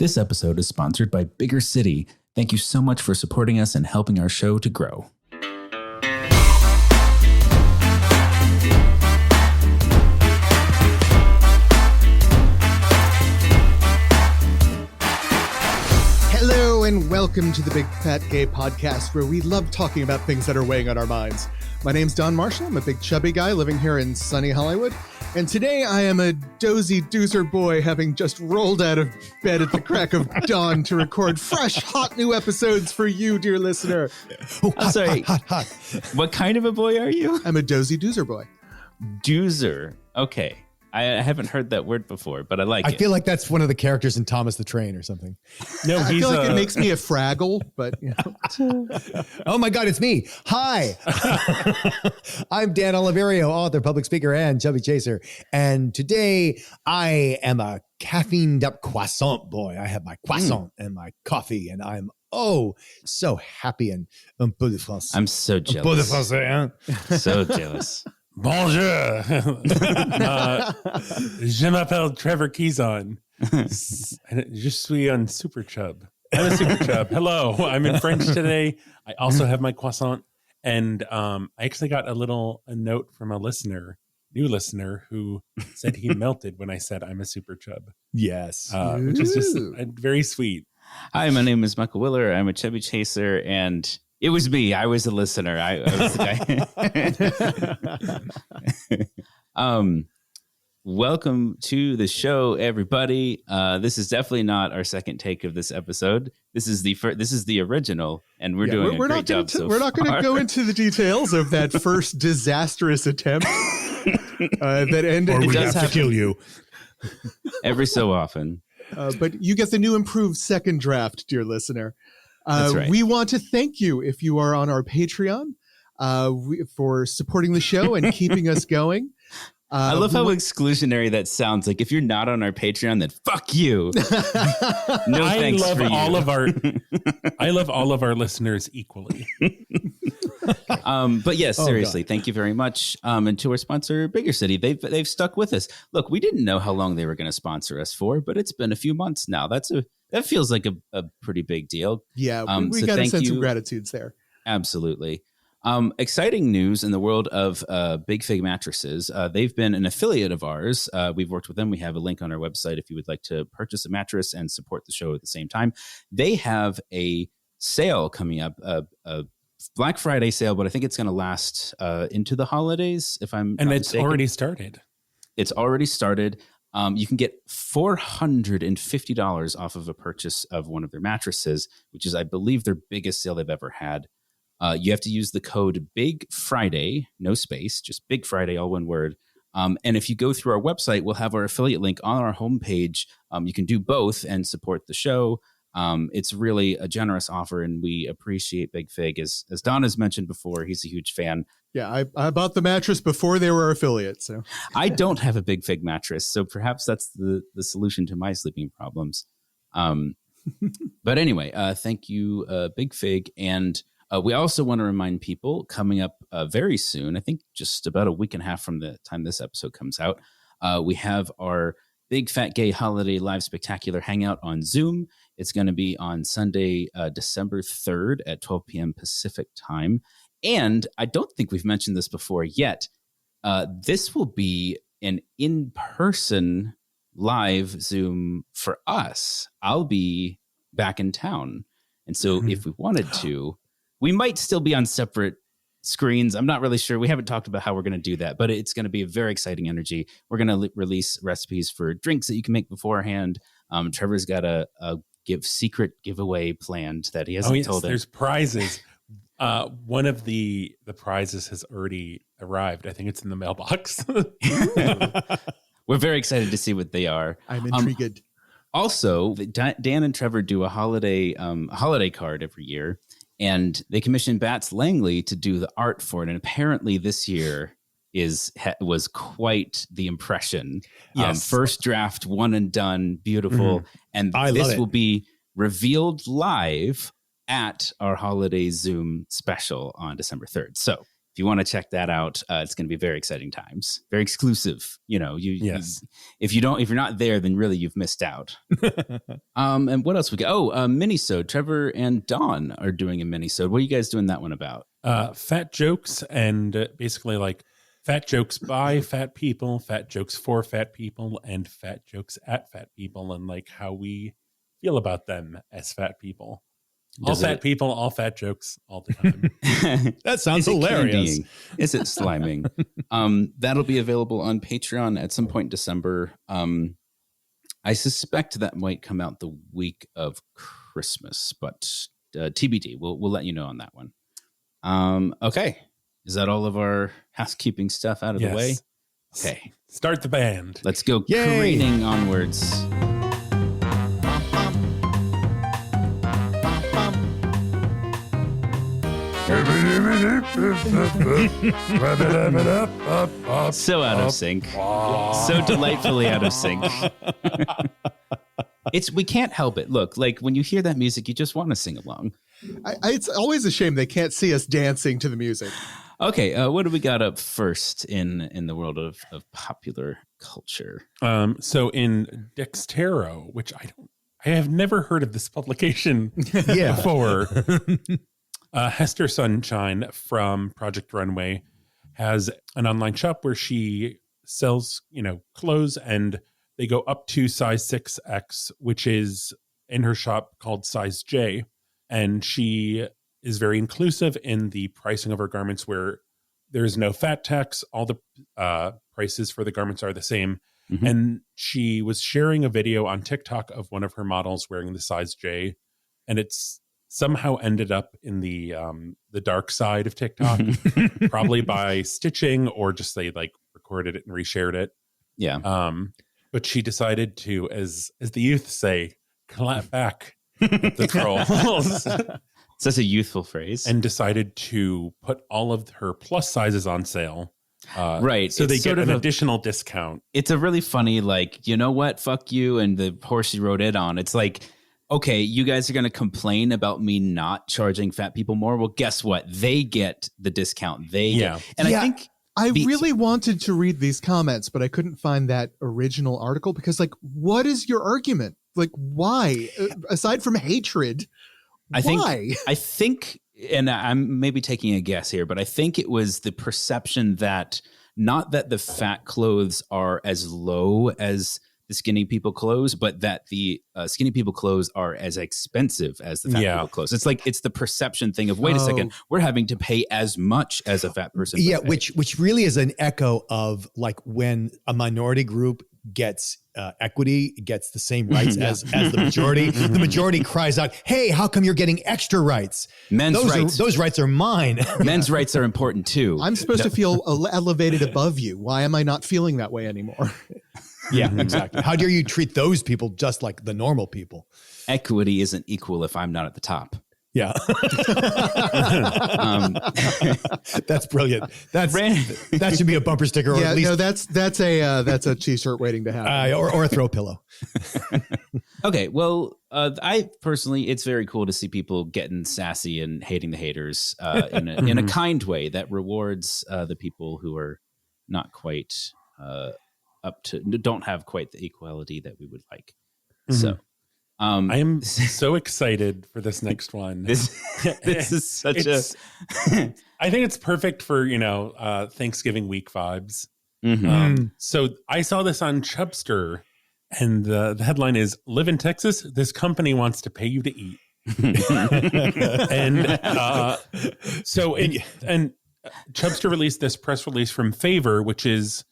This episode is sponsored by Bigger City. Thank you so much for supporting us and helping our show to grow. Hello and welcome to the Big Fat Gay Podcast, where we love talking about things that are weighing on our minds. My name's Don Marshall. I'm a big chubby guy living here in sunny Hollywood. And today I am a dozy doozer boy having just rolled out of bed at the crack of dawn to record fresh, hot new episodes for you, dear listener. Oh, I'm sorry. Hot. What kind of a boy are you? I'm a dozy doozer boy. Doozer. Okay. I haven't heard that word before, but I like it. I feel like that's one of the characters in Thomas the Train or something. No, I feel like it makes me a Fraggle, but you know. Oh my God, it's me. Hi. I'm Dan Oliverio, author, public speaker, and chubby chaser. And today I am a caffeined up croissant boy. I have my croissant and my coffee, and I'm so happy and un peu de France. I'm so jealous. Un peu de français, hein? So jealous. Bonjour. Je m'appelle Trevor Keyson. Je suis un super chub. I'm a super chub. Hello. I'm in French today. I also have my croissant. And I actually got a note from a new listener, who said he melted when I said I'm a super chub. Yes. Which is just very sweet. Hi, my name is Michael Willer. I'm a chubby chaser, and it was me. I was a listener. I was the guy. Welcome to the show, everybody. This is definitely not our second take of this episode. This is the original, and we're doing a great job so far. We're not going to go into the details of that first disastrous attempt that ended. Or we have to kill you. Every so often. But you get the new improved second draft, dear listener. That's right. We want to thank you if you are on our Patreon for supporting the show and keeping us going. I love how exclusionary that sounds. Like, if you're not on our Patreon, then fuck you. No thanks for you. I love all of our listeners equally. But yes, seriously, thank you very much. And to our sponsor, Bigger City, they've stuck with us. Look, we didn't know how long they were going to sponsor us for, but it's been a few months now. That feels like a pretty big deal. Yeah, we got to send some gratitudes there. Absolutely. Exciting news in the world of Big Fig mattresses. They've been an affiliate of ours. We've worked with them. We have a link on our website if you would like to purchase a mattress and support the show at the same time. They have a sale coming up, a Black Friday sale, but I think it's going to last into the holidays, if I'm not mistaken. Already started. It's already started. You can get $450 off of a purchase of one of their mattresses, which is, I believe, their biggest sale they've ever had. You have to use the code Big Friday, no space, just Big Friday, all one word. And if you go through our website, we'll have our affiliate link on our homepage. You can do both and support the show. It's really a generous offer, and we appreciate Big Fig. As Don has mentioned before, he's a huge fan. Yeah, I bought the mattress before they were affiliates. So I don't have a Big Fig mattress, so perhaps that's the solution to my sleeping problems. But anyway, thank you, Big Fig. And we also want to remind people, coming up very soon, I think just about a week and a half from the time this episode comes out, we have our Big Fat Gay Holiday Live Spectacular Hangout on Zoom. It's going to be on Sunday, December 3rd at 12 p.m. Pacific time. And I don't think we've mentioned this before yet. This will be an in-person live Zoom for us. I'll be back in town. And so if we wanted to, we might still be on separate screens. I'm not really sure. We haven't talked about how we're going to do that, but it's going to be a very exciting energy. We're going to release recipes for drinks that you can make beforehand. Trevor's got a secret giveaway planned that he hasn't told us. There's prizes. One of the prizes has already arrived. I think it's in the mailbox. We're very excited to see what they are. I'm intrigued. Also, Dan and Trevor do a holiday card every year. And they commissioned Bats Langley to do the art for it. And apparently this year was quite the impression. Yes. First draft, one and done, beautiful. Mm-hmm. And this will be revealed live at our holiday Zoom special on December 3rd. So if you want to check that out, it's going to be very exciting times, very exclusive. Yes. If you're not there, then really you've missed out. And what else we got? Oh, minisode. Trevor and Dawn are doing a minisode. What are you guys doing that one about? Fat jokes and basically like fat jokes by fat people, fat jokes for fat people, and fat jokes at fat people, and like how we feel about them as fat people. All fat people, all fat jokes, all the time. That sounds hilarious. Is it sliming? That'll be available on Patreon at some point in December. I suspect that might come out the week of Christmas, but TBD. We'll let you know on that one. Okay. Is that all of our housekeeping stuff out of the way? Okay. Start the band. Let's go careening onwards. So out of sync. So delightfully out of sync. We can't help it. Look, like when you hear that music, you just want to sing along. It's always a shame they can't see us dancing to the music. Okay, what do we got up first in the world of popular culture? So in Dextero, which I have never heard of this publication before. Hester Sunshine from Project Runway has an online shop where she sells, clothes, and they go up to size 6X, which is in her shop called size J. And she is very inclusive in the pricing of her garments, where there's no fat tax. All the prices for the garments are the same. Mm-hmm. And she was sharing a video on TikTok of one of her models wearing the size J, and it's somehow ended up in the dark side of TikTok, probably by stitching or just they like recorded it and reshared it. Yeah. But she decided to, as the youth say, clap back the trolls. Such a youthful phrase. And decided to put all of her plus sizes on sale. Right. So they get an additional discount. It's a really funny, like, you know what? Fuck you. And the horse you rode it on. It's like, okay, you guys are going to complain about me not charging fat people more. Well, guess what? They get the discount. Get. And I think I really wanted to read these comments, but I couldn't find that original article because, like, what is your argument? Like, why? Aside from hatred, why? I think, and I'm maybe taking a guess here, but I think it was the perception that not that the fat clothes are as low as the skinny people clothes, but that the skinny people clothes are as expensive as the fat people clothes. It's like, it's the perception thing of, wait a second, we're having to pay as much as a fat person. Yeah. Which really is an echo of like when a minority group gets equity, gets the same rights as the majority. The majority cries out, hey, how come you're getting extra rights? Those rights are mine. Men's rights are important too. I'm supposed to feel elevated above you. Why am I not feeling that way anymore? Yeah, exactly. How dare you treat those people just like the normal people? Equity isn't equal if I'm not at the top. Yeah. That's brilliant. That should be a bumper sticker. Or yeah, at least, no, that's a t-shirt waiting to happen. Or a throw pillow. Okay, well, I personally, it's very cool to see people getting sassy and hating the haters in a kind way that rewards the people who are not quite don't have quite the equality that we would like. Mm-hmm. So I am so excited for this next one. This is such I think it's perfect for, Thanksgiving week vibes. Mm-hmm. So I saw this on Chubster, and the headline is, "Live in Texas? This company wants to pay you to eat." And Chubster released this press release from Favor, which is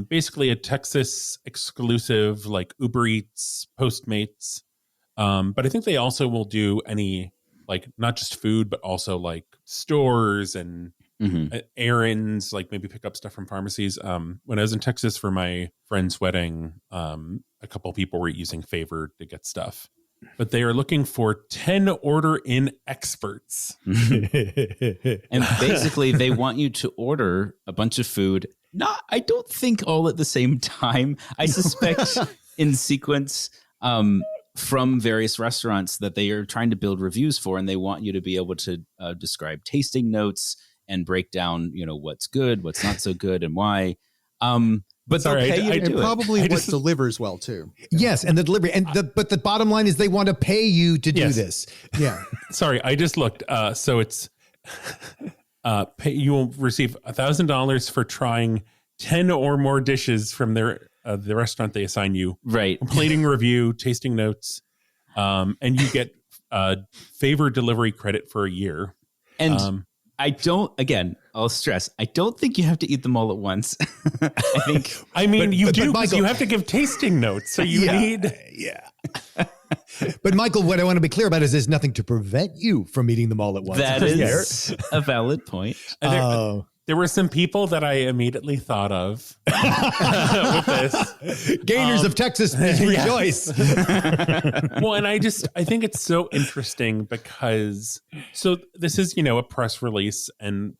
basically a Texas exclusive, like Uber Eats, Postmates. But I think they also will do any, like, not just food, but also like stores and errands, like maybe pick up stuff from pharmacies. When I was in Texas for my friend's wedding, a couple people were using Favor to get stuff. But they are looking for 10 order-in experts. And basically, they want you to order a bunch of food. I don't think all at the same time. I suspect in sequence from various restaurants that they are trying to build reviews for, and they want you to be able to describe tasting notes and break down, what's good, what's not so good, and why. But they'll Sorry, pay you to And do it. probably what delivers well too. Yes, and the delivery, but the bottom line is they want to pay you to do Yes. this. Yeah. Sorry, I just looked. So it's you will receive $1,000 for trying 10 or more dishes from the restaurant they assign you. Right. Plating review, tasting notes, and you get favor delivery credit for a year. And I'll stress, I don't think you have to eat them all at once. I mean, you do, because Michael, you have to give tasting notes. So you need. Yeah. But Michael, what I want to be clear about is there's nothing to prevent you from eating them all at once. that is a valid point. There were some people that I immediately thought of with this. Gainers of Texas, rejoice. Well, and I think it's so interesting because, so this is, a press release and,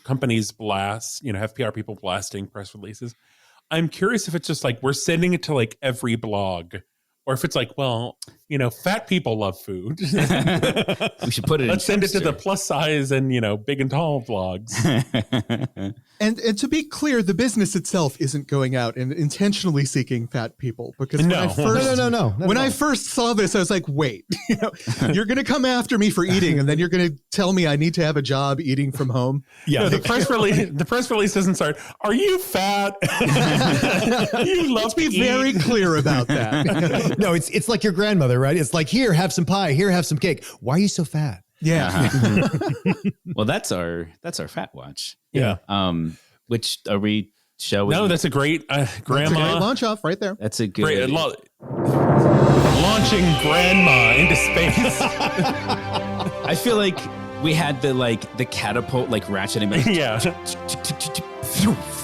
companies blast, have PR people blasting press releases. I'm curious if it's just like, we're sending it to like every blog, or if it's like, well, fat people love food. We should put it Let's send it to the plus size and, big and tall blogs. And to be clear, the business itself isn't going out and intentionally seeking fat people, because when I first saw this, I was like, wait, you're going to come after me for eating, and then you're going to tell me I need to have a job eating from home. Yeah, no, the press release doesn't start. Are you fat? You love Let's be very clear about that. No, it's like your grandmother, right? It's like, here, have some pie. Here, have some cake. Why are you so fat? Yeah. Well, that's our fat watch. Yeah. Which are we showing? No, that's a great grandma. That's a great launch off right there. That's a good great launching grandma into space. I feel like we had the catapult ratcheting. Yeah.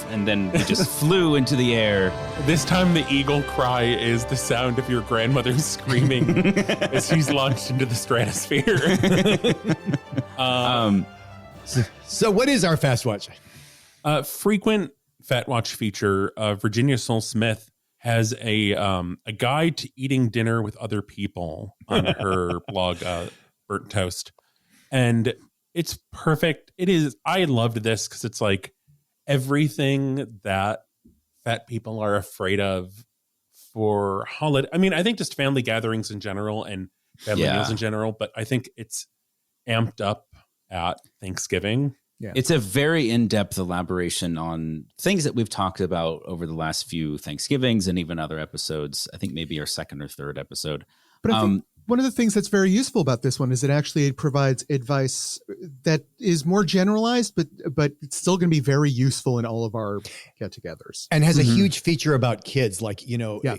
And then we just flew into the air. This time the eagle cry is the sound of your grandmother screaming as she's launched into the stratosphere. So what is our fast watch? Frequent Fat Watch feature, Virginia Soul Smith has a guide to eating dinner with other people on her blog, Burnt Toast. And it's perfect. It is. I loved this because it's like everything that fat people are afraid of for holiday. I mean, I think just family gatherings in general and family meals in general, but I think it's amped up at Thanksgiving. Yeah. It's a very in-depth elaboration on things that we've talked about over the last few Thanksgivings and even other episodes. I think maybe our second or third episode. But I think one of the things that's very useful about this one is it actually provides advice that is more generalized, but it's still going to be very useful in all of our get-togethers. And has a huge feature about kids, like,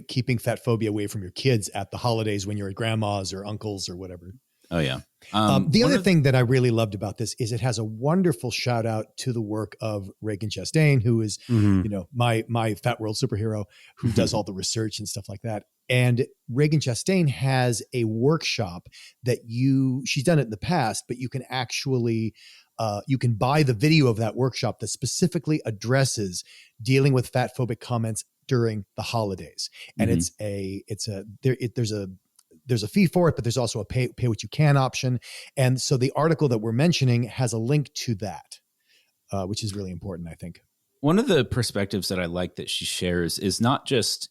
keeping fat phobia away from your kids at the holidays when you're at grandma's or uncle's or whatever. Oh, yeah. The other thing that I really loved about this is it has a wonderful shout out to the work of Reagan Chastain, who is, my Fat World superhero who does all the research and stuff like that. And Reagan Chastain has a workshop that she's done it in the past, but you can actually, you can buy the video of that workshop that specifically addresses dealing with fat phobic comments during the holidays. And there's a fee for it, but there's also a pay what you can option. And so the article that we're mentioning has a link to that, which is really important, I think. One of the perspectives that I like that she shares is not just,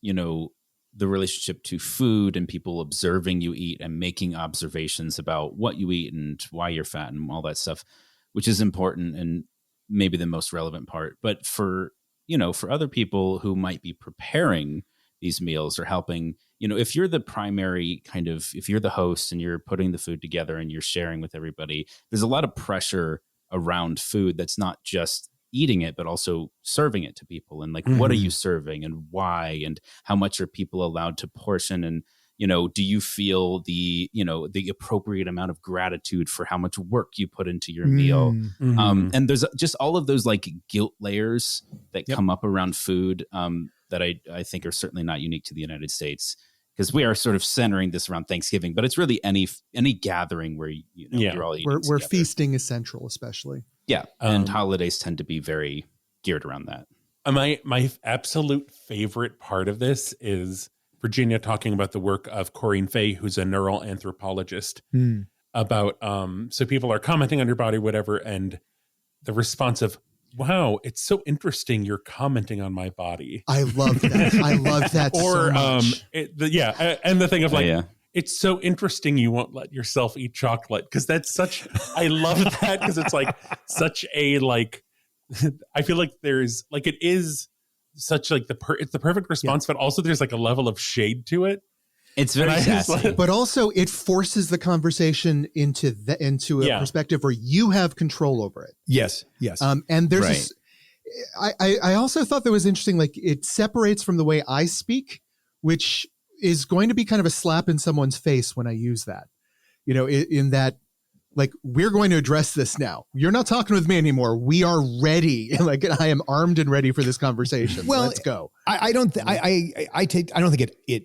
the relationship to food and people observing you eat and making observations about what you eat and why you're fat and all that stuff, which is important and maybe the most relevant part. But for other people who might be preparing these meals or helping, if you're the primary if you're the host and you're putting the food together and you're sharing with everybody, there's a lot of pressure around food that's not just eating it, but also serving it to people. And what are you serving and why, and how much are people allowed to portion? And, do you feel the appropriate amount of gratitude for how much work you put into your meal? And there's just all of those guilt layers that come up around food that I think are certainly not unique to the United States, because we are sort of centering this around Thanksgiving, but it's really any gathering where you're all eating where together. feasting is central, especially. Yeah, and holidays tend to be very geared around that. My absolute favorite part of this is Virginia talking about the work of Corinne Fay, who's a neural anthropologist, about so people are commenting on your body, whatever, and the response of, wow, it's so interesting you're commenting on my body. I love that. I love that so much. And the thing of like, yeah. it's so interesting you won't let yourself eat chocolate, because that's such, I love that, because it's like such a like, I feel like there's like, it is such like it's the perfect response, but also there's like a level of shade to it. It's very sassy. But also it forces the conversation into a perspective where you have control over it. Yes. And there's this, I also thought that was interesting. Like, it separates from the way I speak, which is going to be kind of a slap in someone's face when I use that, in that, like, we're going to address this now. You're not talking with me anymore. We are ready. Like, I am armed and ready for this conversation. Well, let's go. I don't think it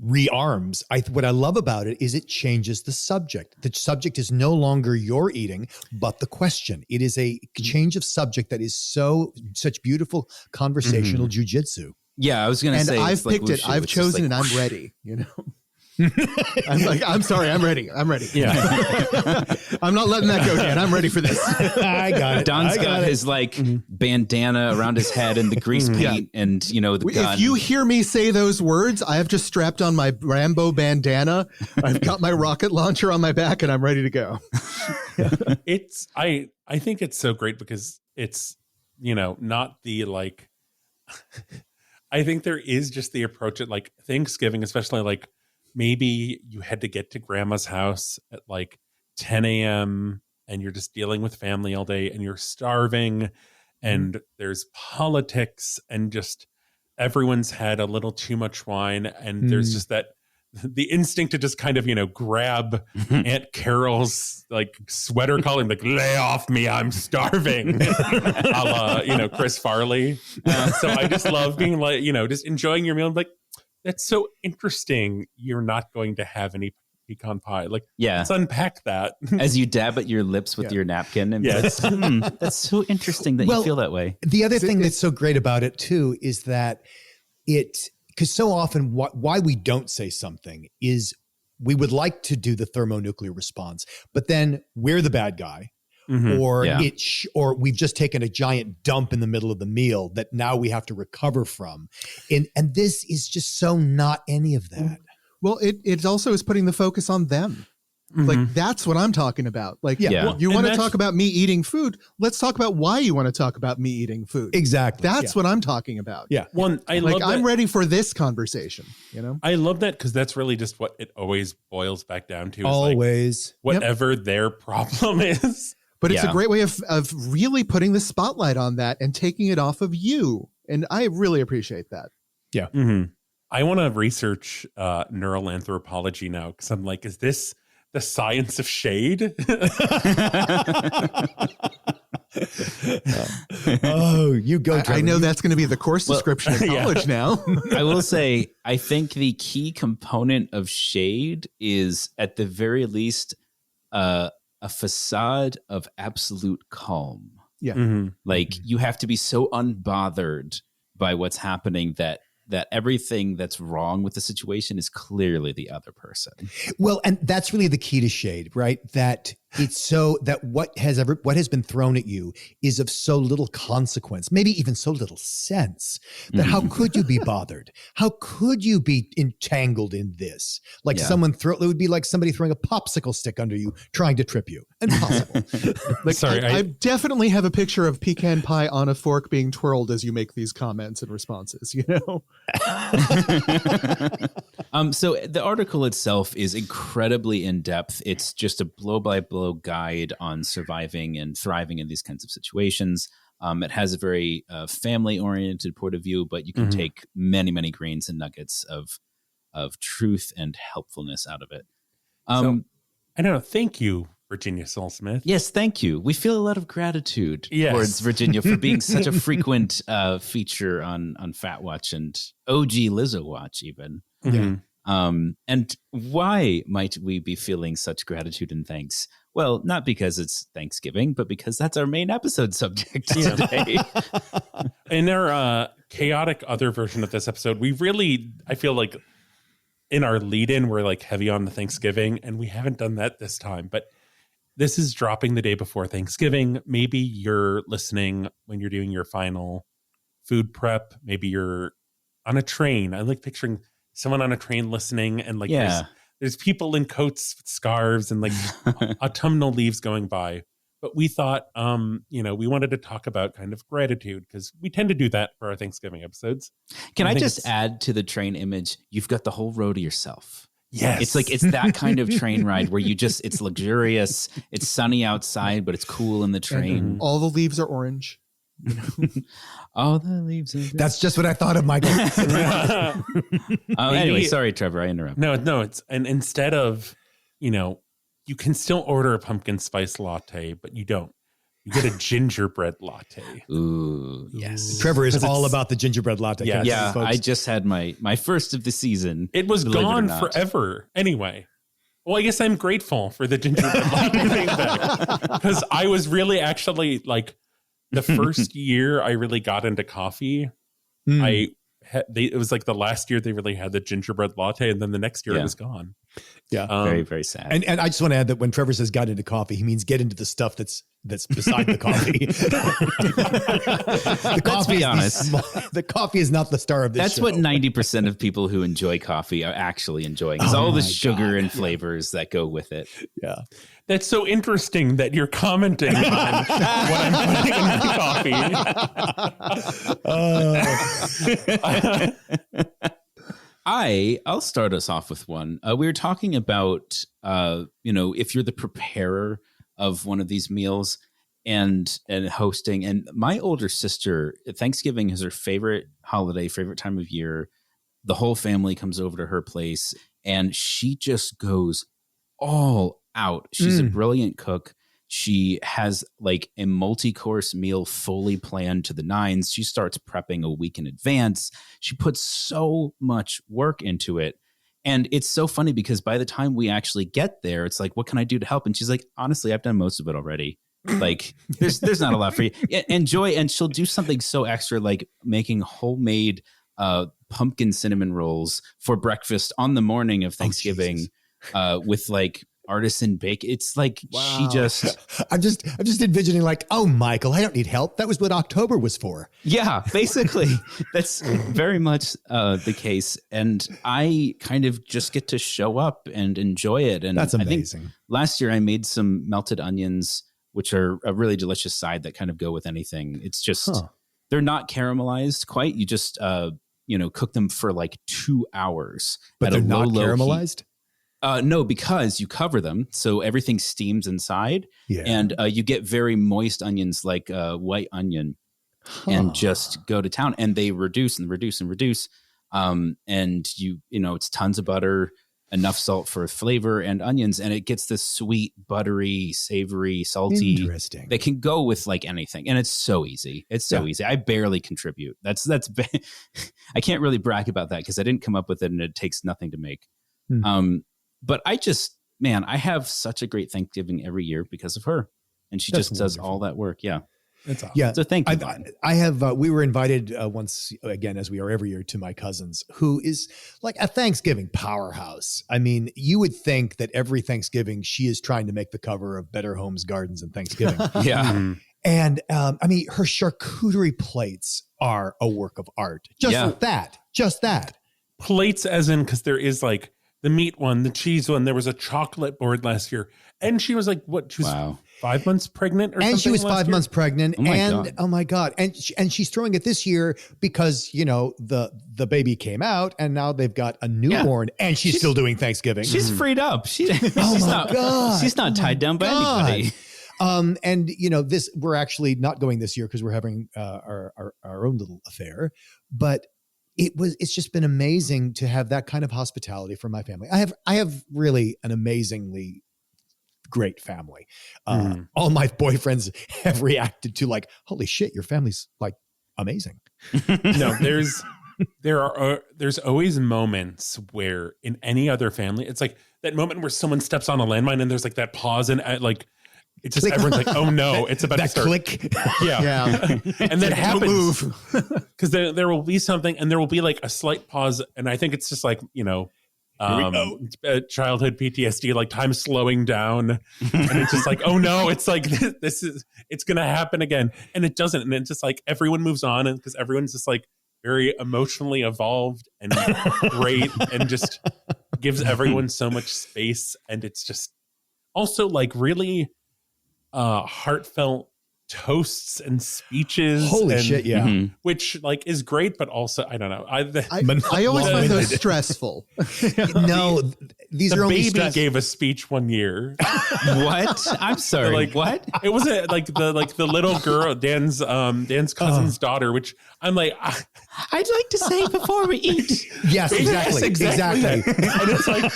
rearms. What I love about it is it changes the subject. The subject is no longer your eating, but the question. It is a change of subject that is such beautiful conversational jujitsu. Yeah, I was going to say. And I've picked it. I've chosen, and I'm ready. I'm sorry. I'm ready. Yeah. I'm not letting that go, Dan. I'm ready for this. I got it. Don's got his bandana around his head and the grease paint and the gun. If you hear me say those words, I have just strapped on my Rambo bandana. I've got my rocket launcher on my back, and I'm ready to go. I think it's so great because it's, not the like, I think there is just the approach at like Thanksgiving, especially like, maybe you had to get to grandma's house at like 10 a.m. and you're just dealing with family all day and you're starving and there's politics and just everyone's had a little too much wine. And there's just the instinct to just kind of, grab Aunt Carol's like sweater collar and like, lay off me, I'm starving. A la, Chris Farley. So I just love being like, just enjoying your meal and like, that's so interesting. You're not going to have any pecan pie. Like, let's unpack that. As you dab at your lips with your napkin. And that's so interesting that you feel that way. The other thing that's so great about it too is that because so often why we don't say something is we would like to do the thermonuclear response, but then we're the bad guy. Or or we've just taken a giant dump in the middle of the meal that now we have to recover from. And this is just so not any of that. Well, it also is putting the focus on them. Like, that's what I'm talking about. Like, you want to talk about me eating food? Let's talk about why you want to talk about me eating food. Exactly. That's what I'm talking about. Yeah. I'm ready for this conversation, I love that because that's really just what it always boils back down to. Is always. Like, whatever their problem is. But it's a great way of really putting the spotlight on that and taking it off of you. And I really appreciate that. Yeah. I want to research neural anthropology now because I'm like, is this the science of shade? Oh, you go. I know that's going to be the course description in college now. I will say, I think the key component of shade is at the very least a facade of absolute calm. Yeah. Like, you have to be so unbothered by what's happening that everything that's wrong with the situation is clearly the other person. Well, and that's really the key to shade, right? That it's so that what has been thrown at you is of so little consequence, maybe even so little sense, that how could you be bothered? How could you be entangled in this? Like it would be like somebody throwing a popsicle stick under you, trying to trip you. Impossible. I definitely have a picture of pecan pie on a fork being twirled as you make these comments and responses, So the article itself is incredibly in depth. It's just a blow by blow guide on surviving and thriving in these kinds of situations. It has a very family oriented point of view, but you can take many, many grains and nuggets of truth and helpfulness out of it. So, I don't know. Thank you, Virginia Soulsmith. Yes, thank you. We feel a lot of gratitude towards Virginia for being such a frequent feature on Fat Watch and OG Lizzo Watch even. And why might we be feeling such gratitude and thanks? Well, not because it's Thanksgiving, but because that's our main episode subject today. In our chaotic other version of this episode, I feel like in our lead-in, we're like heavy on the Thanksgiving, and we haven't done that this time. But this is dropping the day before Thanksgiving. Maybe you're listening when you're doing your final food prep. Maybe you're on a train. I like picturing someone on a train listening, and like there's people in coats with scarves and like autumnal leaves going by. But we thought, we wanted to talk about kind of gratitude because we tend to do that for our Thanksgiving episodes. Can I just add to the train image? You've got the whole row to yourself. Yes. It's like, it's that kind of train ride where it's luxurious. It's sunny outside, but it's cool in the train. And all the leaves are orange. All the leaves. That's just what I thought of, Michael. Anyway, sorry, Trevor, I interrupted. No, and instead of, you can still order a pumpkin spice latte, but you don't. You get a gingerbread latte. Ooh, yes. Trevor is all about the gingerbread latte. Yes. Yeah, I just had my first of the season. It was gone forever. Anyway. Well, I guess I'm grateful for the gingerbread latte thing because I was really actually like the first year I really got into coffee. It was like the last year they really had the gingerbread latte, and then the next year it was gone. Yeah, very, very sad. And I just want to add that when Trevor says got into coffee, he means get into the stuff that's beside the coffee. Let's be honest. The coffee is not the star of this That's show. what 90% of people who enjoy coffee are actually enjoying. Is all the sugar and flavors that go with it. Yeah. That's so interesting that you're commenting on what I'm putting in my coffee. I'll start us off with one. We were talking about, if you're the preparer of one of these meals and hosting. And my older sister, Thanksgiving is her favorite holiday, favorite time of year. The whole family comes over to her place, and she just goes all out. She's a brilliant cook. She has like a multi-course meal fully planned to the nines. She starts prepping a week in advance. She puts so much work into it. And it's so funny because by the time we actually get there, it's like, what can I do to help? And she's like, honestly, I've done most of it already. Like there's not a lot for you. Enjoy. And she'll do something so extra, like making homemade pumpkin cinnamon rolls for breakfast on the morning of Thanksgiving with like artisan bake. It's like she just I'm just envisioning like, oh, Michael, I don't need help. That was what October was for. Yeah, basically. That's very much the case. And I kind of just get to show up and enjoy it. And that's amazing. I think last year I made some melted onions, which are a really delicious side that kind of go with anything. It's just they're not caramelized quite. You just cook them for like 2 hours. But they're not caramelized? No, because you cover them, so everything steams inside, and you get very moist onions like white onion, and just go to town. And they reduce and reduce and reduce, and it's tons of butter, enough salt for flavor, and onions, and it gets this sweet, buttery, savory, salty. Interesting. They can go with like anything, and it's so easy. It's so easy. I barely contribute. That's I can't really brag about that because I didn't come up with it, and it takes nothing to make. But I have such a great Thanksgiving every year because of her. And she just does all that work. Yeah. That's awesome. Yeah. So thank you. I have, we were invited once again, as we are every year, to my cousin's, who is like a Thanksgiving powerhouse. I mean, you would think that every Thanksgiving she is trying to make the cover of Better Homes, Gardens, and Thanksgiving. Yeah. And her charcuterie plates are a work of art. Just that. Plates as in, because there is like the meat one, the cheese one. There was a chocolate board last year. And she was like, what? She was 5 months pregnant or something? And she was 5 months pregnant. Oh my God. And she's throwing it this year because, the baby came out and now they've got a newborn and she's still doing Thanksgiving. She's freed up. She's not tied down by anybody. And we're actually not going this year because we're having our own little affair, but it's just been amazing to have that kind of hospitality from my family. I have really an amazingly great family. All my boyfriends have reacted to like, holy shit, your family's like amazing. No, there's always moments where in any other family, it's like that moment where someone steps on a landmine and there's like that pause and like, it's just everyone's like, oh no, it's about to start. Click. Yeah. And that happens because there will be something and there will be like a slight pause. And I think it's just like, childhood PTSD, like time slowing down, and it's just like, oh no, it's like it's gonna happen again, and it doesn't, and it's just like everyone moves on, and because everyone's just like very emotionally evolved and great, and just gives everyone so much space, and it's just also like really heartfelt toasts and speeches. Holy and, shit, yeah. which like is great, but also I don't know. I always find those stressful. No, these the are only baby stress. gave a speech one year. What? I'm sorry. Like what? It was like the little girl, Dan's cousin's daughter, which I'm like, I'd like to say before we eat. Yes, exactly. Exactly. And it's like,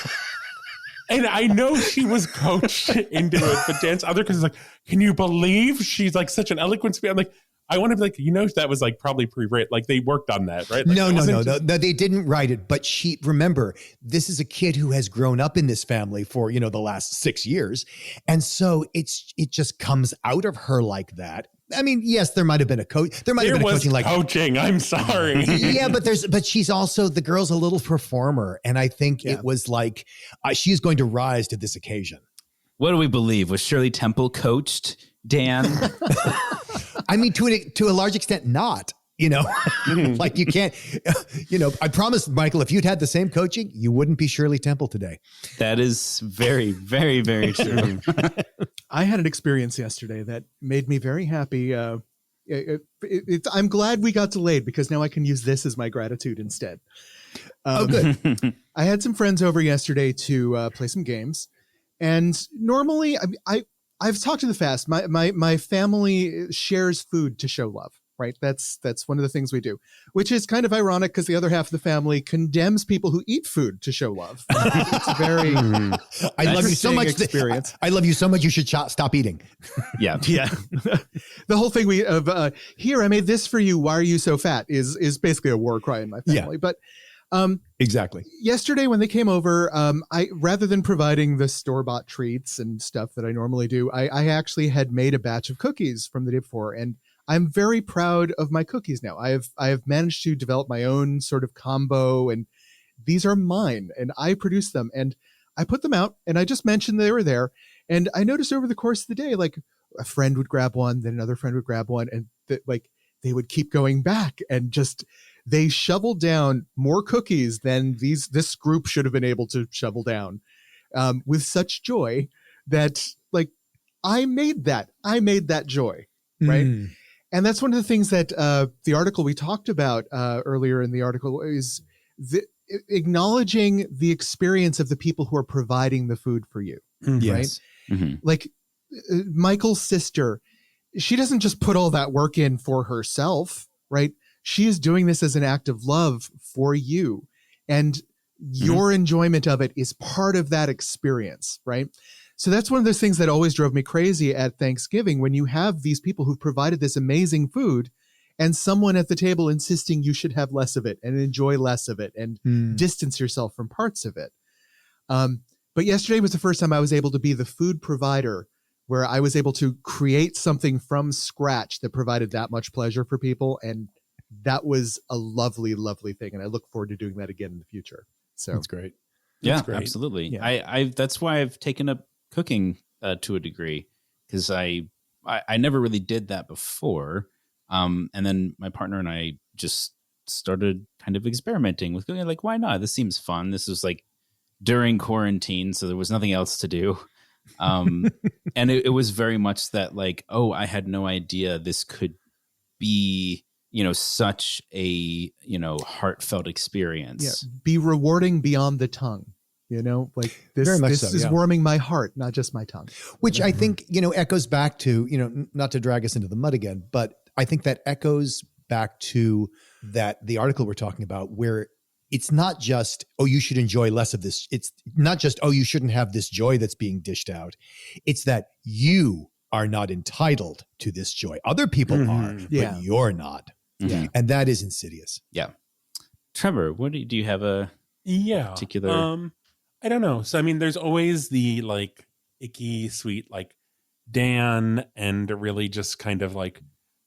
and I know she was coached into it, but Dan's other cousin's like, can you believe she's like such an eloquent speaker? I'm like, I want to be like, that was like probably pre-written. Like they worked on that, right? Like, No, they didn't write it. But remember, this is a kid who has grown up in this family for, the last 6 years. And so it just comes out of her like that. I mean, yes, there might have been a coach. There might have been a coaching like coaching. I'm sorry. Yeah, but she's also, the girl's a little performer. And I think it was like, she's going to rise to this occasion. What do we believe? Was Shirley Temple coached Dan? I mean, to a large extent, not. Like you can't, I promise, Michael, if you'd had the same coaching, you wouldn't be Shirley Temple today. That is very, very, very true. I had an experience yesterday that made me very happy. I'm glad we got delayed because now I can use this as my gratitude instead. Good. I had some friends over yesterday to play some games. And normally I've talked in the past, my family shares food to show love. Right. That's one of the things we do, which is kind of ironic because the other half of the family condemns people who eat food to show love. It's very I love you so much. Experience. I love you so much. You should stop eating. Yeah. Yeah. The whole thing here, I made this for you. Why are you so fat is basically a war cry in my family. Yeah. But exactly. Yesterday when they came over, I rather than providing the store-bought treats and stuff that I normally do, I actually had made a batch of cookies from the day before, and I'm very proud of my cookies now. I have managed to develop my own sort of combo, and these are mine, and I produce them, and I put them out, and I just mentioned they were there, and I noticed over the course of the day, like a friend would grab one, then another friend would grab one, and they would keep going back, and just they shoveled down more cookies than this group should have been able to shovel down, with such joy that like I made that joy, right? Mm. And that's one of the things that the article we talked about earlier in the article is acknowledging the experience of the people who are providing the food for you, yes. right? Mm-hmm. Like Michael's sister, she doesn't just put all that work in for herself, right? She is doing this as an act of love for you. And your enjoyment of it is part of that experience, right? So that's one of those things that always drove me crazy at Thanksgiving, when you have these people who've provided this amazing food and someone at the table insisting you should have less of it and enjoy less of it and distance yourself from parts of it. But yesterday was the first time I was able to be the food provider, where I was able to create something from scratch that provided that much pleasure for people. And that was a lovely, lovely thing. And I look forward to doing that again in the future. So that's great. Yeah, absolutely. Yeah. I that's why I've taken up cooking to a degree, because I never really did that before. And then my partner and I just started kind of experimenting with cooking. Like, why not? This seems fun. This was like during quarantine, so there was nothing else to do. And it was very much that like, oh, I had no idea this could be, such a, heartfelt experience. Yeah, be rewarding beyond the tongue. Like this is warming my heart, not just my tongue. Which I think, echoes back to, not to drag us into the mud again, but I think that echoes back to the article we're talking about, where it's not just, oh, you should enjoy less of this. It's not just, oh, you shouldn't have this joy that's being dished out. It's that you are not entitled to this joy. Other people are, but you're not. Mm-hmm. And that is insidious. Yeah. Trevor, do you have a particular... I don't know. So, I mean, there's always the like icky, sweet, like Dan, and really just kind of like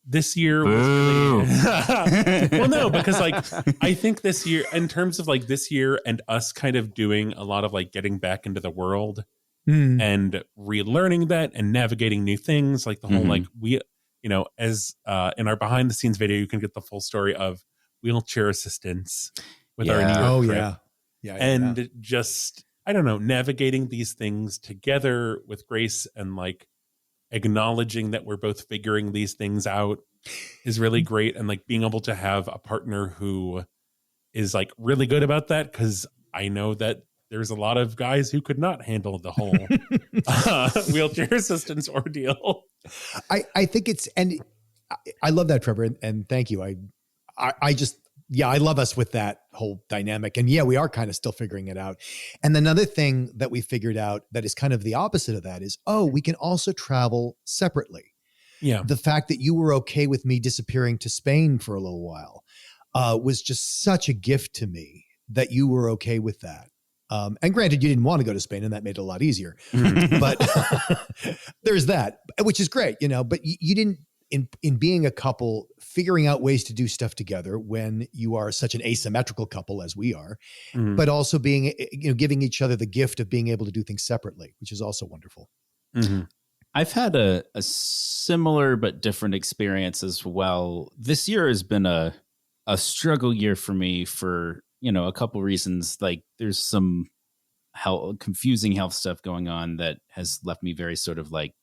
this year was really well, no, because like I think this year, in terms of like this year and us kind of doing a lot of like getting back into the world and relearning that and navigating new things, like the whole like we, you know, as in our behind the scenes video, you can get the full story of wheelchair assistance with our New York trip. And just, I don't know, navigating these things together with grace and like acknowledging that we're both figuring these things out is really great. And like being able to have a partner who is like really good about that, because I know that there's a lot of guys who could not handle the whole wheelchair assistance ordeal. I think it's, and I love that, Trevor, and thank you. I just, I love us with that whole dynamic. And we are kind of still figuring it out. And another thing that we figured out that is kind of the opposite of that is, we can also travel separately. Yeah. The fact that you were okay with me disappearing to Spain for a little while was just such a gift to me that you were okay with that. And granted, you didn't want to go to Spain, and that made it a lot easier. But there's that, which is great, you know, but you didn't, in being a couple, figuring out ways to do stuff together when you are such an asymmetrical couple as we are, but also being, you know, giving each other the gift of being able to do things separately, which is also wonderful. I've had a similar but different experience as well. This year has been a struggle year for me for, you know, a couple reasons. Like there's some confusing health stuff going on that has left me very sort of like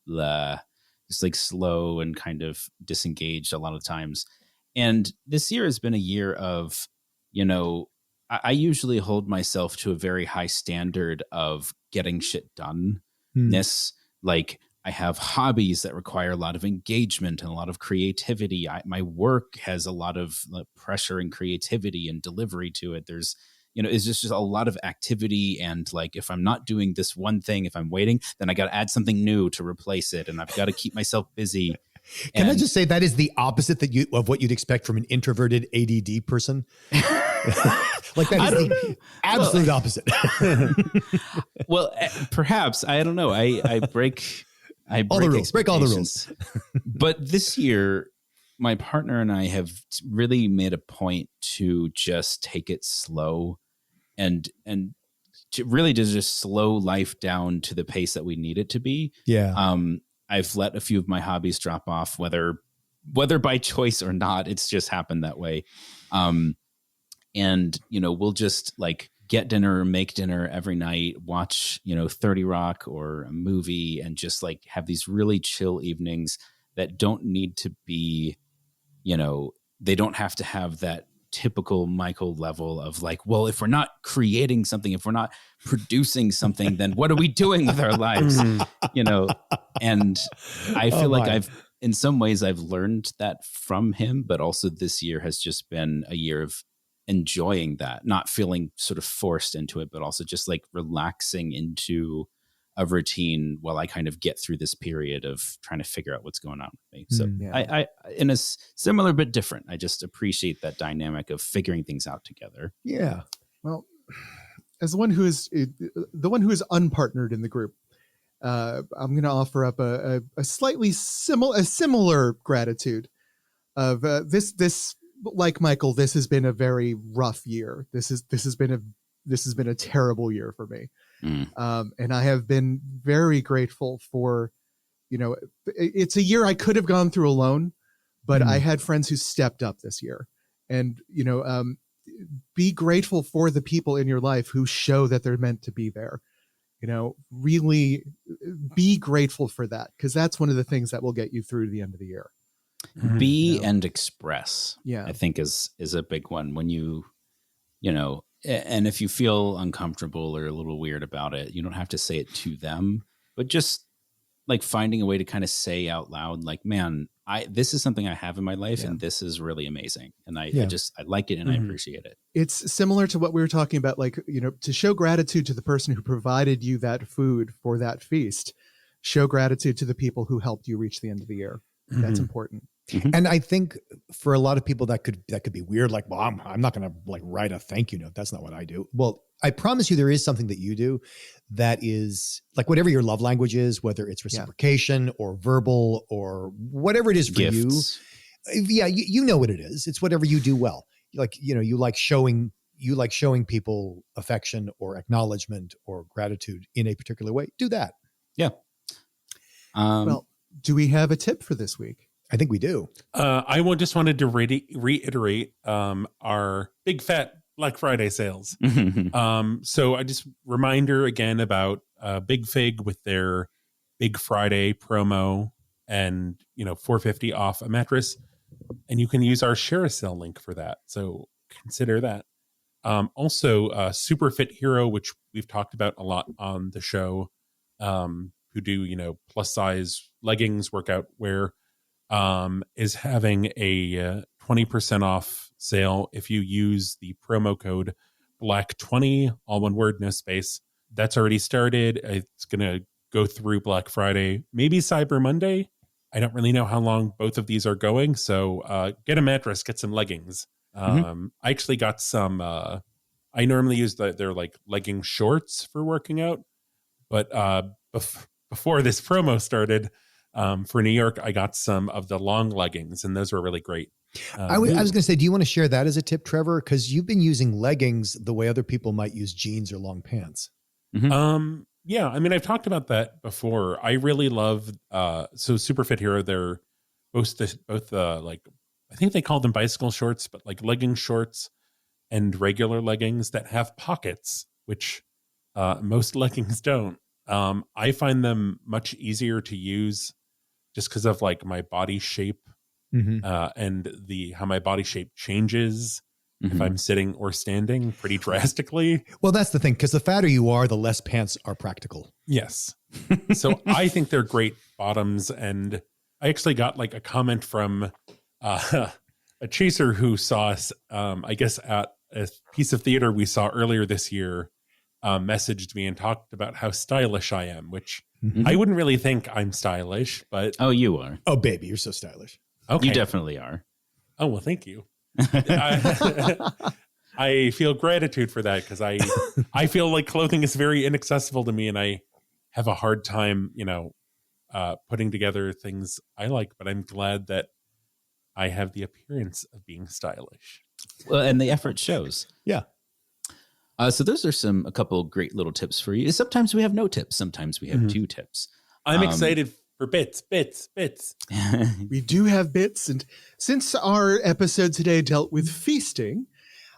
just like slow and kind of disengaged a lot of times. And this year has been a year of, you know, I usually hold myself to a very high standard of getting shit done-ness. Like I have hobbies that require a lot of engagement and a lot of creativity. My work has a lot of pressure and creativity and delivery to it. There's, you know, it's just a lot of activity. And like, if I'm not doing this one thing, if I'm waiting, then I got to add something new to replace it. And I've got to keep myself busy. Can I just say that is the opposite of what you'd expect from an introverted ADD person? Like that is the absolute opposite. Well, perhaps, I don't know. I break all the rules. Break all the rules. But this year, my partner and I have really made a point to just take it slow and to really just slow life down to the pace that we need it to be. Yeah. I've let a few of my hobbies drop off, whether by choice or not. It's just happened that way. And, you know, we'll just like get dinner, make dinner every night, watch, you know, 30 Rock or a movie, and just like have these really chill evenings that don't need to be, you know, they don't have to have that typical Michael level of like, well, if we're not creating something, if we're not producing something, then what are we doing with our lives? You know, and I feel like in some ways I've learned that from him, but also this year has just been a year of enjoying that, not feeling sort of forced into it, but also just like relaxing into a routine while I kind of get through this period of trying to figure out what's going on with me. So I in a similar but different, I just appreciate that dynamic of figuring things out together. Yeah. Well, as the one who is unpartnered in the group, I'm going to offer up a slightly similar gratitude of this. Like Michael, this has been a very rough year. This has been a terrible year for me. And I have been very grateful for, you know, it's a year I could have gone through alone, but I had friends who stepped up this year. And, you know, be grateful for the people in your life who show that they're meant to be there. You know, really be grateful for that, because that's one of the things that will get you through the end of the year. Be and express, I think is a big one. When you know, and if you feel uncomfortable or a little weird about it, you don't have to say it to them, but just like finding a way to kind of say out loud, like, man, this is something I have in my life and this is really amazing. And I like it and I appreciate it. It's similar to what we were talking about, like, you know, to show gratitude to the person who provided you that food for that feast, show gratitude to the people who helped you reach the end of the year. That's important. And I think for a lot of people that could be weird. Like, well, I'm not going to like write a thank you note. That's not what I do. Well, I promise you there is something that you do that is like whatever your love language is, whether it's reciprocation or verbal or whatever it is for Gifts. Yeah, you know what it is. It's whatever you do well. You like showing people affection or acknowledgement or gratitude in a particular way. Do that. Yeah. Well, do we have a tip for this week? I think we do. Just wanted to reiterate our big fat Black Friday sales. So I just reminder again about Big Fig with their Big Friday promo and $450 off a mattress, and you can use our share a sale link for that. So consider that. Also, Super Fit Hero, which we've talked about a lot on the show, who do plus size leggings workout wear, is having a 20% off sale if you use the promo code BLACK20, all one word, no space. That's already started. It's going to go through Black Friday, maybe Cyber Monday. I don't really know how long both of these are going. So get a mattress, get some leggings. I actually got some, I normally use their like legging shorts for working out. But before this promo started, for New York, I got some of the long leggings, and those were really great. I was going to say, do you want to share that as a tip, Trevor? Because you've been using leggings the way other people might use jeans or long pants. Yeah, I mean, I've talked about that before. I really love so Super Fit Hero. They're both like, I think they call them bicycle shorts, but like legging shorts and regular leggings that have pockets, which most leggings don't. I find them much easier to use just because of like my body shape and how my body shape changes if I'm sitting or standing pretty drastically. Well, that's the thing, because the fatter you are, the less pants are practical. Yes. So I think they're great bottoms. And I actually got like a comment from a chaser who saw us, I guess, at a piece of theater we saw earlier this year, messaged me and talked about how stylish I am, which I wouldn't really think I'm stylish, but... Oh, you are. Oh, baby, you're so stylish. Okay. You definitely are. Oh, well, thank you. I feel gratitude for that because I feel like clothing is very inaccessible to me, and I have a hard time, putting together things I like, but I'm glad that I have the appearance of being stylish. Well, and the effort shows. Yeah. So those are a couple great little tips for you. Sometimes we have no tips. Sometimes we have 2 tips. I'm excited for bits. We do have bits. And since our episode today dealt with feasting,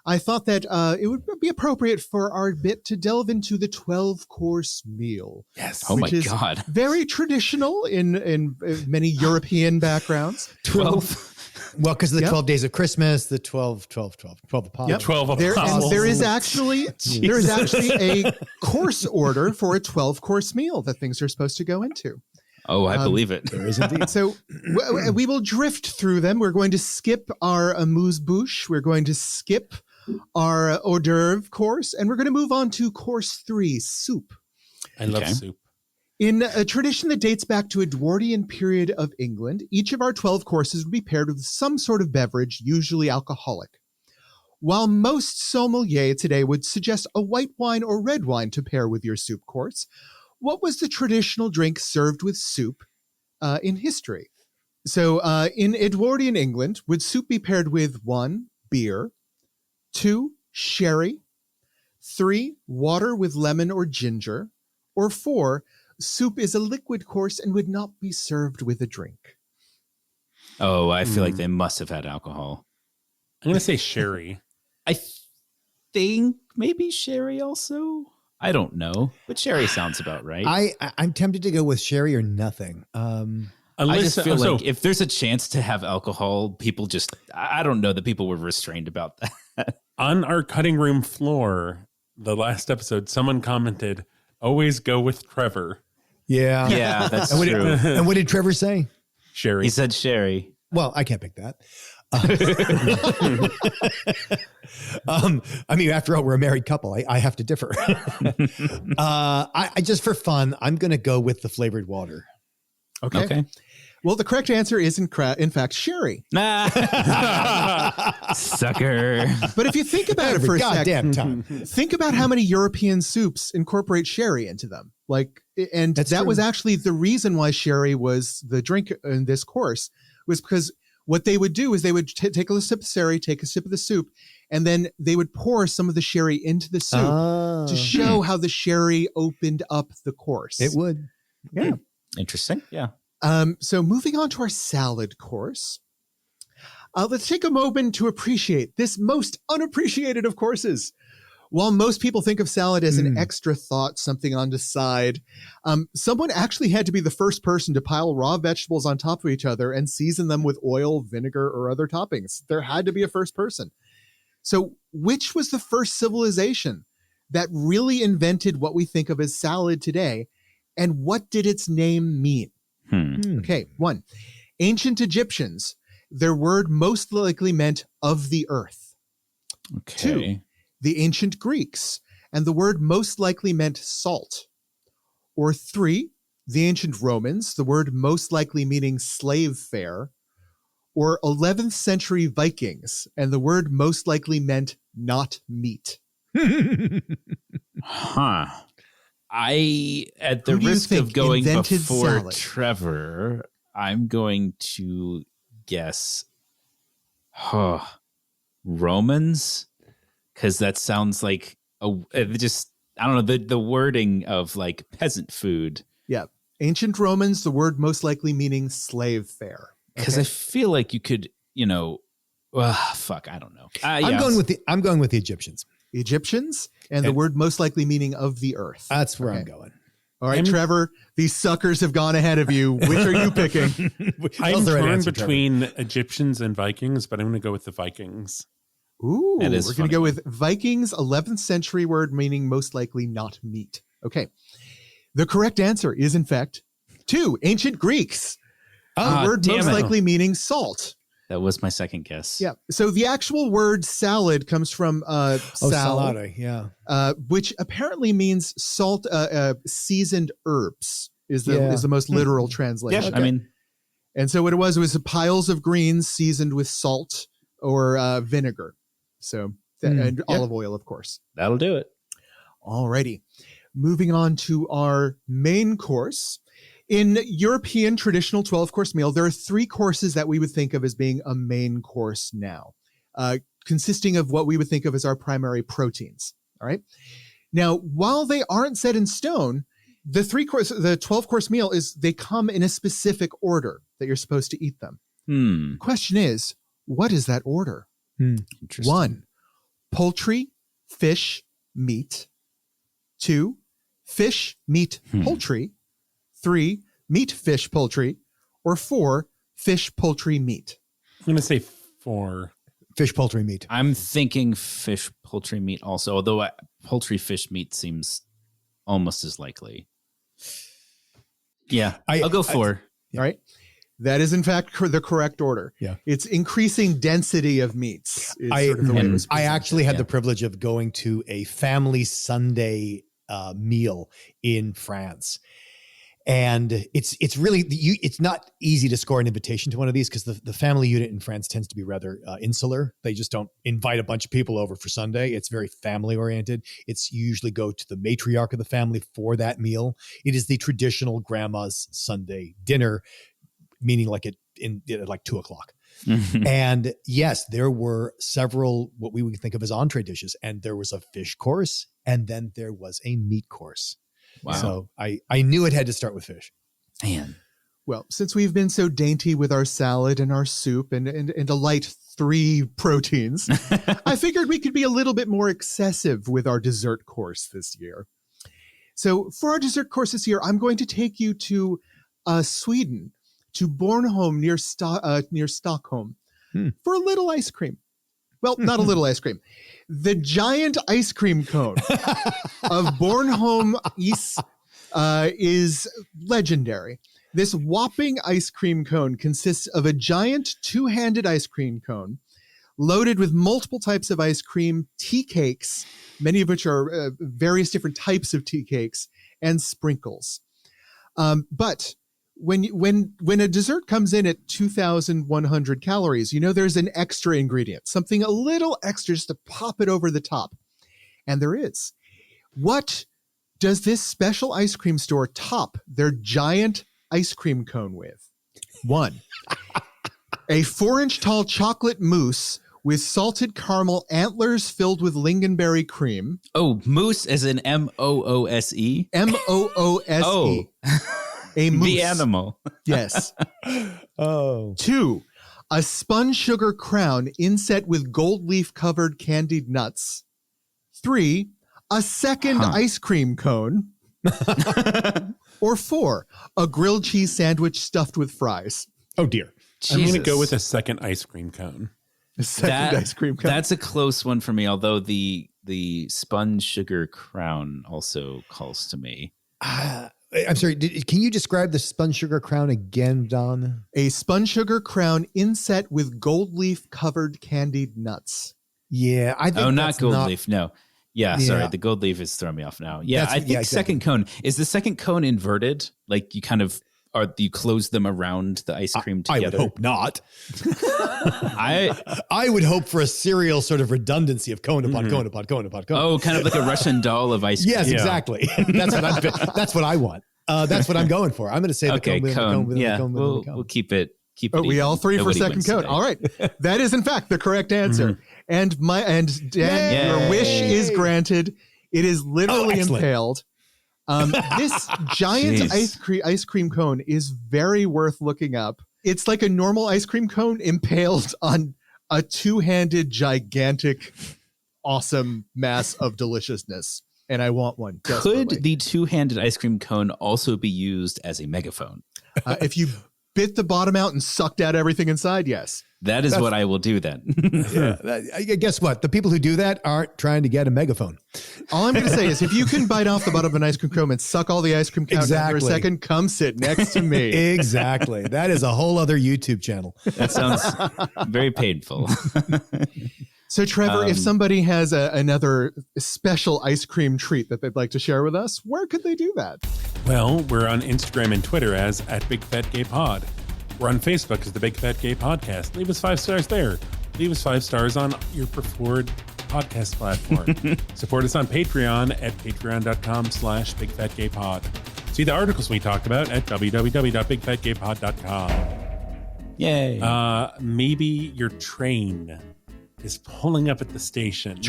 I thought that it would be appropriate for our bit to delve into the 12-course meal. Yes. Oh, my is God. Very traditional in many European backgrounds. 12. Well, because of the 12 days of Christmas, the 12 apostles. Yep. 12 there, apostles. and there is actually a course order for a 12-course meal that things are supposed to go into. Oh, I believe it. There is indeed. So we will drift through them. We're going to skip our amuse-bouche. We're going to skip our hors d'oeuvre course, and we're going to move on to course 3, soup. I love soup. In a tradition that dates back to Edwardian period of England, each of our 12 courses would be paired with some sort of beverage, usually alcoholic. While most sommeliers today would suggest a white wine or red wine to pair with your soup course, what was the traditional drink served with soup in history? So in Edwardian England, would soup be paired with 1, beer, 2, sherry, 3, water with lemon or ginger, or 4, soup is a liquid course and would not be served with a drink? Oh, I feel like they must have had alcohol. I'm going to say sherry. I think maybe sherry also. I don't know, but sherry sounds about right. I'm tempted to go with sherry or nothing. I just feel like if there's a chance to have alcohol, people just, I don't know that people were restrained about that. On our cutting room floor, the last episode, someone commented, always go with Trevor. Yeah. Yeah, that's and true. And what did Trevor say? Sherry. He said sherry. Well, I can't pick that. I mean, after all, we're a married couple. I have to differ. I just for fun, I'm going to go with the flavored water. Okay. Well, the correct answer is in fact sherry. Sucker. But if you think about it for a goddamn second, time. think about how many European soups incorporate sherry into them. That was actually the reason why sherry was the drink in this course, was because what they would do is they would take a sip of sherry, take a sip of the soup, and then they would pour some of the sherry into the soup to show how the sherry opened up the course. It would. Yeah. Interesting. Yeah. So moving on to our salad course. Let's take a moment to appreciate this most unappreciated of courses. While most people think of salad as an extra thought, something on the side, someone actually had to be the first person to pile raw vegetables on top of each other and season them with oil, vinegar, or other toppings. There had to be a first person. So which was the first civilization that really invented what we think of as salad today? And what did its name mean? Okay, 1. Ancient Egyptians. Their word most likely meant of the earth. Okay. 2. The ancient Greeks, and the word most likely meant salt. Or 3, the ancient Romans, the word most likely meaning slave fare. Or 11th century Vikings, and the word most likely meant not meat. Huh. At the Who do you risk think of going invented before salad? Trevor, I'm going to guess Romans, because that sounds like I don't know, the wording of like peasant food. Yeah. Ancient Romans, the word most likely meaning slave fare. Because I feel like you could, I don't know. I'm going with the Egyptians. Egyptians, and the word most likely meaning of the earth. That's where I'm going. All right, Trevor, these suckers have gone ahead of you. Which are you picking? I'm torn between Egyptians and Vikings, but I'm going to go with the Vikings. Ooh, we're That is going to go with Vikings, 11th century word meaning most likely not meat. Okay. The correct answer is, in fact, 2, ancient Greeks. The word most likely meaning salt. That was my second guess. Yeah. So the actual word salad comes from salade, yeah. Which apparently means salt, seasoned herbs is the most literal translation. Yeah, Okay. I mean, and so what it was piles of greens seasoned with salt or vinegar. So and olive oil, of course. that'll do it. Alrighty. Moving on to our main course. In European traditional 12-course meal, there are 3 courses that we would think of as being a main course now, consisting of what we would think of as our primary proteins. All right. Now, while they aren't set in stone, the 12-course meal they come in a specific order that you're supposed to eat them. Question is, what is that order? Interesting. 1, poultry, fish, meat. 2, fish, meat, poultry. 3, meat, fish, poultry. Or 4, fish, poultry, meat. I'm going to say 4. Fish, poultry, meat. I'm thinking fish, poultry, meat also, although poultry, fish, meat seems almost as likely. Yeah, I'll go 4. All right. That is, in fact, the correct order. Yeah. It's increasing density of meats. I actually had the privilege of going to a family Sunday meal in France. And it's really, it's not easy to score an invitation to one of these because the family unit in France tends to be rather insular. They just don't invite a bunch of people over for Sunday. It's very family oriented. It's you usually go to the matriarch of the family for that meal. It is the traditional grandma's Sunday dinner, meaning like at 2:00. And yes, there were several what we would think of as entree dishes, and there was a fish course, and then there was a meat course. Wow. So I knew it had to start with fish. Man. Well, since we've been so dainty with our salad and our soup and a light 3 proteins, I figured we could be a little bit more excessive with our dessert course this year. So for our dessert course this year, I'm going to take you to Sweden, to Bornholm near Stockholm for a little ice cream. Well, not a little ice cream. The giant ice cream cone of Bornholm is legendary. This whopping ice cream cone consists of a giant 2-handed ice cream cone loaded with multiple types of ice cream, tea cakes, many of which are various different types of tea cakes, and sprinkles. But when a dessert comes in at 2,100 calories, there's an extra ingredient, something a little extra just to pop it over the top. And there is. What does this special ice cream store top their giant ice cream cone with? 1, A 4-inch tall chocolate mousse with salted caramel antlers filled with lingonberry cream. Oh, moose as in M-O-O-S-E? M-O-O-S-E. Oh. A mousse. The animal. Yes. Oh. 2, a spun sugar crown inset with gold leaf covered candied nuts. 3, a second ice cream cone. Or 4, a grilled cheese sandwich stuffed with fries. Oh, dear. I'm going to Jesus. go with a second ice cream cone. A second ice cream cone. That's a close one for me, although the spun sugar crown also calls to me. I'm sorry. Can you describe the spun sugar crown again, Don? A spun sugar crown inset with gold leaf covered candied nuts. Yeah, I think Not gold leaf. No. Yeah, sorry. Yeah. The gold leaf is throwing me off now. Yeah, That's- I think yeah, exactly. second cone. Is the second cone inverted? Like you kind of you close them around the ice cream I together? would hope not. I I would hope for a serial sort of redundancy of cone upon cone upon cone upon cone. Oh, kind of like a Russian doll of ice cream. Yes, exactly. That's what I want. That's what I'm going for. I'm going to say the Okay, cone within the cone. cone within Yeah, the cone within we'll the cone. we'll keep it. Oh, we even. all three for Nobody second wins cone. today. All right. That is in fact the correct answer. And Dan, Yay. your wish is granted. It is literally excellent. impaled. This giant Jeez. ice cream cone is very worth looking up. It's like a normal ice cream cone impaled on a 2-handed, gigantic, awesome mass of deliciousness. And I want one. desperately. Could the 2-handed ice cream cone also be used as a megaphone? If you bit the bottom out and sucked out everything inside, yes. That is what I will do then. Guess what? The people who do that aren't trying to get a megaphone. All I'm going to say is if you can bite off the bottom of an ice cream cone and suck all the ice cream out for a Exactly. second, come sit next to me. Exactly. That is a whole other YouTube channel. That sounds very painful. So, Trevor, if somebody has another special ice cream treat that they'd like to share with us, where could they do that? Well, we're on Instagram and Twitter as @BigFatGayPod. We're on Facebook as the Big Fat Gay Podcast. Leave us 5 stars there. Leave us 5 stars on your preferred podcast platform. Support us on Patreon at patreon.com/BigFatGayPod. See the articles we talked about at www.bigfatgaypod.com. Yay. Maybe your train is pulling up at the station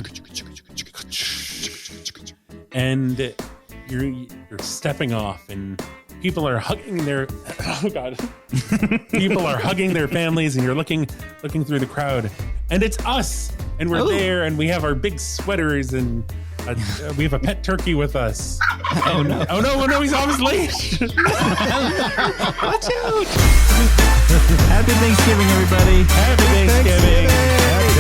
and you're stepping off and people are hugging their people are hugging their families and you're looking through the crowd and it's us and we're there and we have our big sweaters and we have a pet turkey with us. Oh no. Oh no, he's always late. Watch out. Happy Thanksgiving, everybody. Happy Thanksgiving. Happy